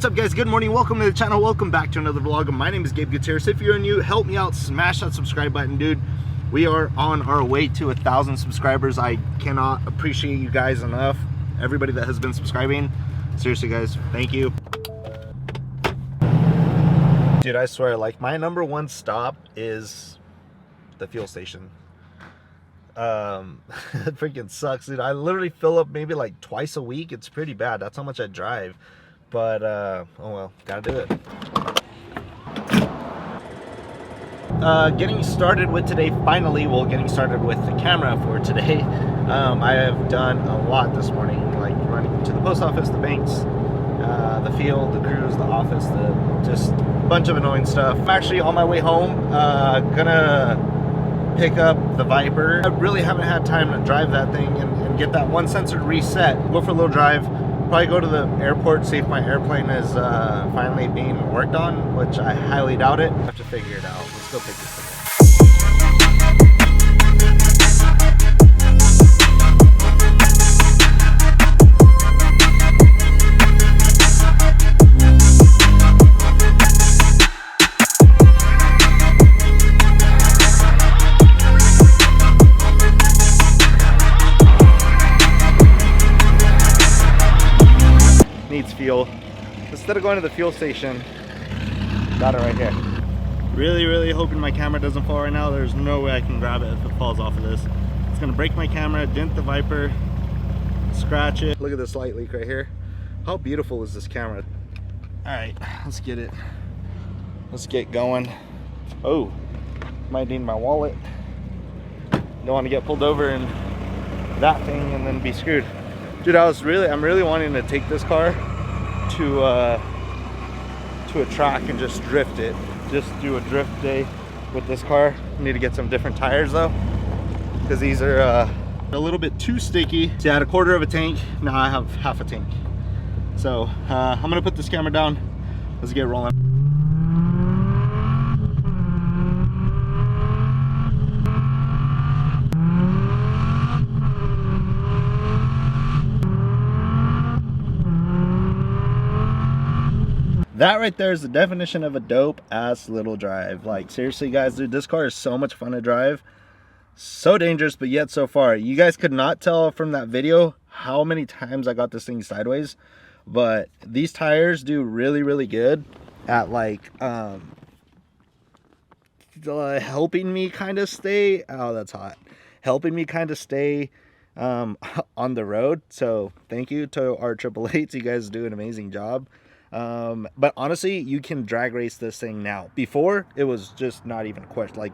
What's up, guys? Good morning. Welcome to the channel. Welcome back to another vlog. My name is Gabe Gutierrez. If you're new, help me out, smash that subscribe button, dude. We are on our way to 1,000 subscribers. I cannot appreciate you guys enough. Everybody that has been subscribing, seriously guys, thank you. Dude, I swear, like, my number one stop is the fuel station. It freaking sucks, dude. I literally fill up maybe like twice a week. It's pretty bad. That's how much I drive. But oh well, gotta do it. Getting started with today, finally. Well, getting started with the camera for today. I have done a lot this morning, like running to the post office, the banks, the field, the crews, the office, just a bunch of annoying stuff. I'm actually on my way home, gonna pick up the Viper. I really haven't had time to drive that thing and get that one sensor reset. Go for a little drive. Probably go to the airport, see if my airplane is finally being worked on, which I highly doubt it. I have to figure it out. Let's go pick this thing up. Needs fuel. Instead of going to the fuel station, got it right here. Really hoping my camera doesn't fall right now. There's no way I can grab it if it falls off of this. It's gonna break my camera, dent the Viper, scratch it. Look at this light leak right here. How beautiful is this camera? All right, let's get it. Let's get going. Oh, might need my wallet. Don't want to get pulled over in that thing and then be screwed. Dude, I'm really wanting to take this car to a track and just drift it. Just do a drift day with this car. I need to get some different tires though, because these are a little bit too sticky. See, I had a quarter of a tank, now I have half a tank. So I'm gonna put this camera down. Let's get rolling. That right there is the definition of a dope ass little drive. Like, seriously guys, dude, this car is so much fun to drive. So dangerous, but yet so far. You guys could not tell from that video how many times I got this thing sideways, but these tires do really good at like helping me kind of stay, oh that's hot, helping me kind of stay on the road. So thank you to our 888s. You guys do an amazing job. But honestly, you can drag race this thing now. Before, it was just not even a question. Like,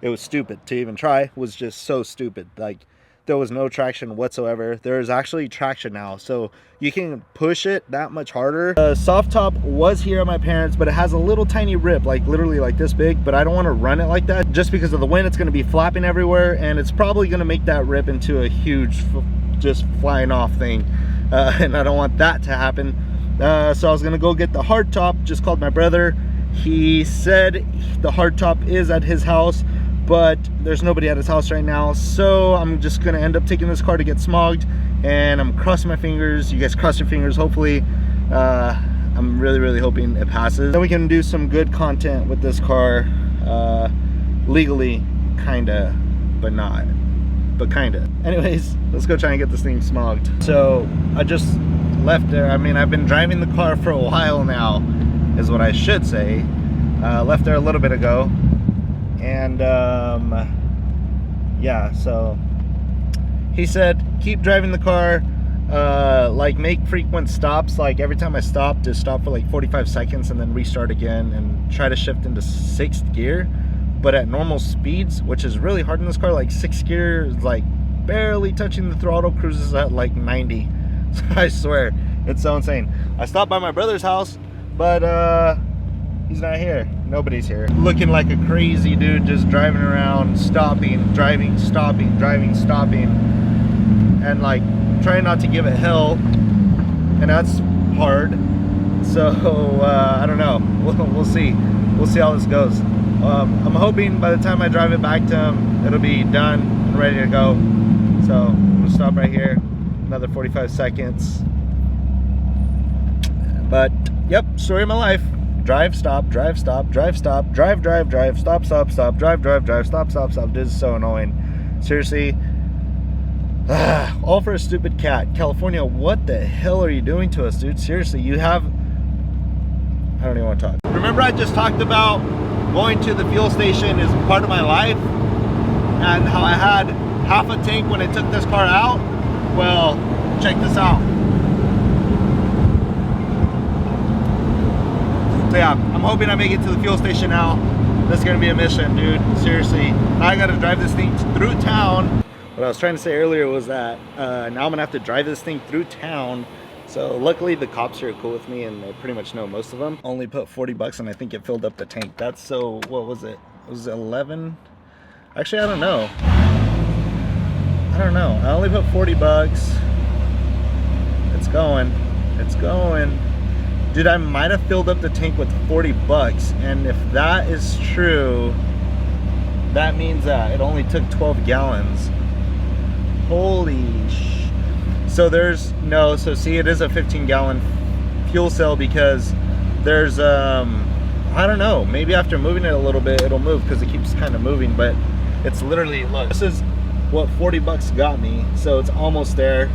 it was stupid to even try. It was just so stupid. Like, there was no traction whatsoever. There is actually traction now, so you can push it that much harder. The soft top was here at my parents', but it has a little tiny rip, like literally like this big, but I don't want to run it like that. Just because of the wind, it's going to be flapping everywhere, and it's probably going to make that rip into a huge, just flying off thing. And I don't want that to happen. So I was gonna go get the hard top. Just called my brother. He said the hard top is at his house, but there's nobody at his house right now, so I'm just gonna end up taking this car to get smogged, and I'm crossing my fingers. You guys cross your fingers. Hopefully I'm really hoping it passes, then we can do some good content with this car, legally, kinda, but not, but kinda. Anyways, let's go try and get this thing smogged. So I just left there. I mean, I've been driving the car for a while now, is what I should say. Left there a little bit ago, and yeah, so he said keep driving the car, like make frequent stops. Like every time I stop, just stop for like 45 seconds and then restart again, and try to shift into 6th gear, but at normal speeds, which is really hard in this car. Like 6th gear is like barely touching the throttle, cruises at like 90. I swear, it's so insane. I stopped by my brother's house, but he's not here. Nobody's here. Looking like a crazy dude, just driving around, stopping, driving, stopping, driving, stopping, and like trying not to give it hell, and that's hard. So I don't know. We'll see. We'll see how this goes. I'm hoping by the time I drive it back to him, it'll be done and ready to go. So we'll stop right here. Another 45 seconds, but Yep, story of my life. Drive, stop, drive, stop, drive, stop, drive, drive, drive, stop, stop, stop, drive, drive, drive, stop, stop, stop. This is so annoying. Seriously. All for a stupid cat. California, what the hell are you doing to us, dude? Seriously, you have... I don't even want to talk. Remember I just talked about going to the fuel station is part of my life? And how I had half a tank when I took this car out? Well, check this out. So yeah, I'm hoping I make it to the fuel station now. This is gonna be a mission, dude. Seriously, I gotta drive this thing through town. What I was trying to say earlier was that now I'm gonna have to drive this thing through town. So luckily the cops are cool with me and they pretty much know most of them. Only put 40 bucks and I think it filled up the tank. That's so, what was it? It was 11? Actually, I don't know. I only put 40 bucks. It's going. It's going. Dude, I might have filled up the tank with 40 bucks. And if that is true, that means that it only took 12 gallons. Holy sh... So there's no, so see, it is a 15-gallon fuel cell because there's, I don't know, maybe after moving it a little bit, it'll move because it keeps kind of moving, but it's literally, look, this is what 40 bucks got me. So it's almost there.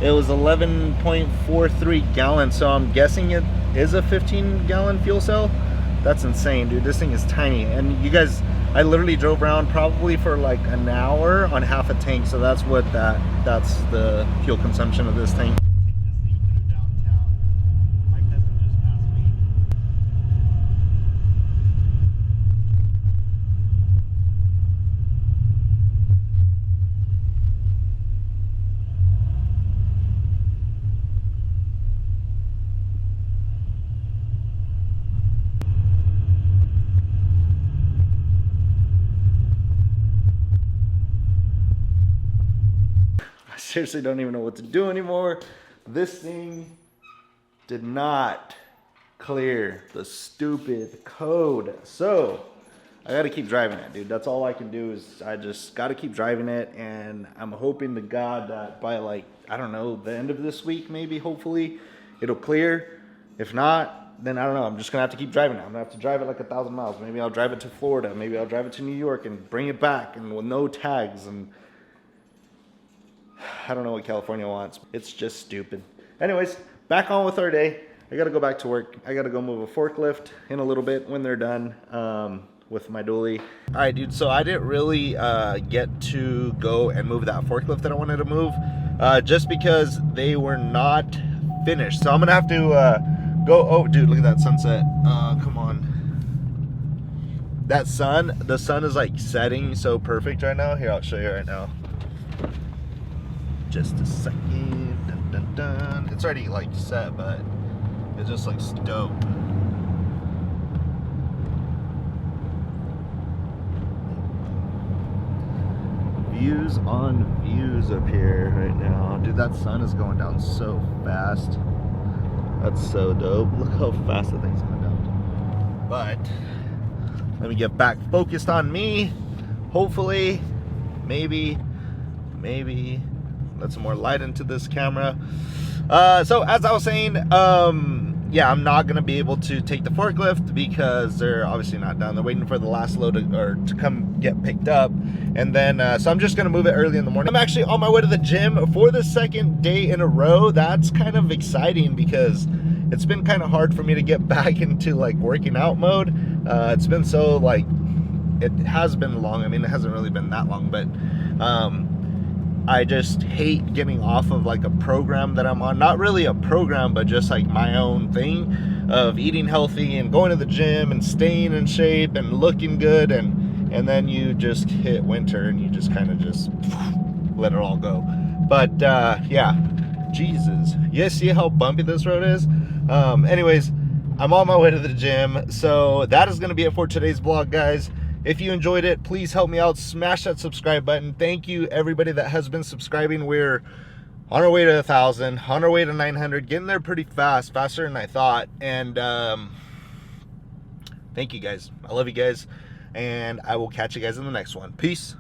It was 11.43 gallons, so I'm guessing it is a 15-gallon fuel cell. That's insane, dude. This thing is tiny. And you guys, I literally drove around probably for like an hour on half a tank, so that's what that's the fuel consumption of this tank. I seriously don't even know what to do anymore. This thing did not clear the stupid code. So I gotta keep driving it, dude. That's all I can do is I just gotta keep driving it, and I'm hoping to God that by like, I don't know, the end of this week, maybe, hopefully, it'll clear. If not, then I don't know. I'm just gonna have to keep driving it. I'm gonna have to drive it like 1,000 miles. Maybe I'll drive it to Florida. Maybe I'll drive it to New York and bring it back and with no tags, and I don't know what California wants. It's just stupid. Anyways, back on with our day. I gotta go back to work. I gotta go move a forklift in a little bit when they're done with my dually. All right, dude, so I didn't really get to go and move that forklift that I wanted to move just because they were not finished. So I'm gonna have to go, oh, dude, look at that sunset. Come on. That sun, the sun is like setting so perfect right now. Here, I'll show you right now. Just a second. Dun, dun, dun. It's already like set, but it just looks dope. Views on views up here right now. Dude, that sun is going down so fast. That's so dope. Look how fast the thing's going down. But let me get back focused on me. Hopefully, maybe let some more light into this camera. So as I was saying, yeah, I'm not gonna be able to take the forklift because they're obviously not done. They're waiting for the last load to come get picked up, and then so I'm just gonna move it early in the morning. I'm actually on my way to the gym for the second day in a row. That's kind of exciting because it's been kind of hard for me to get back into like working out mode. It's been so like, it has been long. I mean, it hasn't really been that long, but I just hate getting off of like a program that I'm on. Not really a program, but just like my own thing of eating healthy and going to the gym and staying in shape and looking good, and then you just hit winter and you just kind of just let it all go. But yeah, Jesus, you see how bumpy this road is? Anyways, I'm on my way to the gym, so that is going to be it for today's vlog, guys. If you enjoyed it, please help me out. Smash that subscribe button. Thank you, everybody that has been subscribing. We're on our way to 1,000, on our way to 900, getting there pretty fast, faster than I thought. And thank you, guys. I love you guys, and I will catch you guys in the next one. Peace.